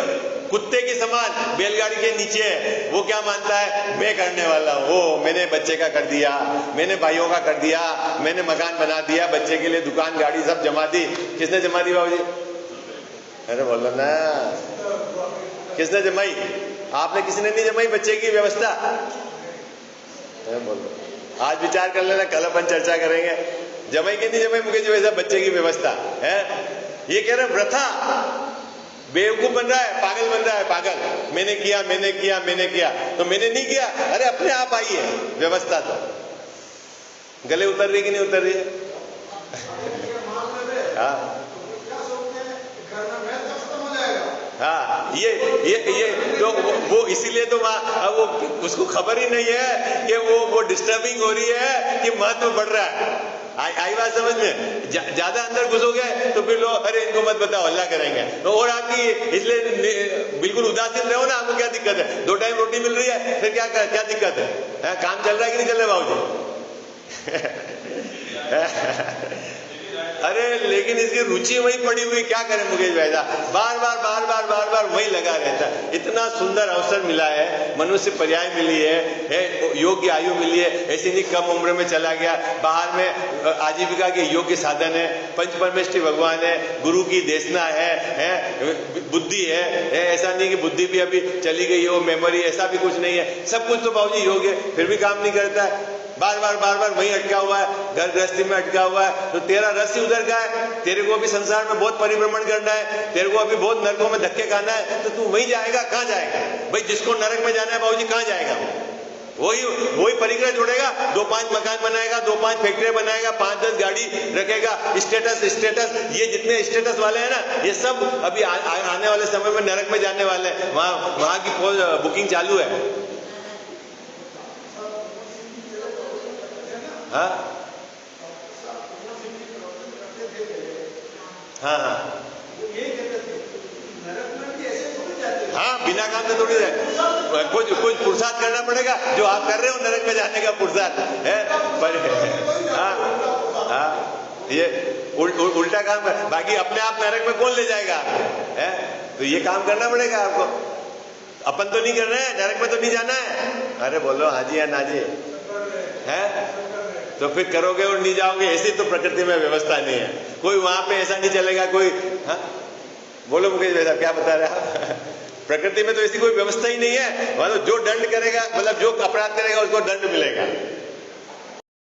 कुत्ते के समान बैलगाड़ी के नीचे है। वो क्या मानता है? मैं करने वाला हूँ, वो मैंने बच्चे का कर दिया, मैंने भाइयों का कर दिया, मैंने मकान बना दिया, बच्चे के लिए दुकान गाड़ी सब जमा दी। किसने जमा दी बाबूजी? अरे बोलो ना, किसने जमाई? आपने? किसी ने नहीं जमाई बच्चे की व्यवस्था? बोलो, आज विचार कर लेना, कल अपन चर्चा करेंगे जमाई की नहीं जमाई मुकेश वैसा बच्चे की व्यवस्था है। ये कह रहे वृथा, बेवकूफ बन रहा है, पागल बन रहा है, पागल। मैंने किया मैंने किया मैंने किया, तो मैंने नहीं किया। अरे अपने आप आई है व्यवस्था, तो गले उतर रही कि नहीं उतर रही है? हाँ हाँ, ये तो वो इसीलिए तो अब वो उसको खबर ही नहीं है कि वो डिस्टर्बिंग हो रही है कि महत्व बढ़ रहा है। आई बात समझ में? ज्यादा अंदर घुसोगे तो फिर लोग अरे इनको मत बताओ, हल्ला करेंगे। तो और आपकी इसलिए बिल्कुल उदासीन रहो ना। आपको क्या दिक्कत है? 2 टाइम रोटी मिल रही है, फिर क्या दिक्कत है? काम चल रहा है कि नहीं चल रहा बाबूजी? अरे लेकिन इसकी रुचि वही पड़ी हुई, क्या करें मुकेश भाई? बार बार वही लगा रहता है। इतना सुंदर अवसर मिला है, मनुष्य पर्याय मिली है, योग्य आयु मिली है, ऐसी नहीं कम उम्र में चला गया। बाहर में आजीविका के योग्य साधन है, पंच परमेष्ठी भगवान है, गुरु की देशना है, बुद्धि है। ऐसा नहीं कि बुद्धि भी अभी चली गई हो, मेमोरी, ऐसा भी कुछ नहीं है। सब कुछ तो बाबूजी योग्य है, फिर भी काम नहीं करता है। बार बार वहीं अटका हुआ है, घर गृहस्थी में अटका हुआ है। तो तेरा रस ही उधर का है। तेरे को अभी संसार में बहुत परिभ्रमण करना है, तेरे को अभी बहुत नरकों में धक्के खाना है, तो तू वहीं जाएगा। कहाँ जाएगा भाई? जिसको नरक में जाना है बाबूजी, कहाँ जाएगा? वही परिग्रह जोड़ेगा, 2-5 मकान बनाएगा, 2-5 फैक्ट्रियां बनाएगा, 5-10 गाड़ी रखेगा। स्टेटस ये जितने स्टेटस वाले हैं ना, ये सब अभी आने वाले समय में नरक में जाने वाले हैं। वहां की बुकिंग चालू है। हाँ हाँ हाँ हाँ, बिना काम से थोड़ी जाए, कुछ पुरुषार्थ करना पड़ेगा। जो आप कर रहे हो नरक में जाने का पुरुषार्थ है, पर हाँ हाँ, ये उल्टा काम कर, बाकी अपने आप नरक में कौन ले जाएगा है? तो ये काम करना पड़ेगा आपको। अपन तो नहीं कर रहे हैं, नरक में तो नहीं जाना है। अरे बोलो हाँ जी या ना जी है, तो फिर करोगे और नहीं जाओगे। ऐसी तो प्रकृति में व्यवस्था नहीं है, कोई वहां पे ऐसा नहीं चलेगा कोई। हाँ बोलो मुकेश भाई साहब, क्या बता रहे हैं आप? प्रकृति में तो ऐसी कोई व्यवस्था ही नहीं है। मतलब जो दंड करेगा, मतलब जो अपराध करेगा उसको दंड मिलेगा।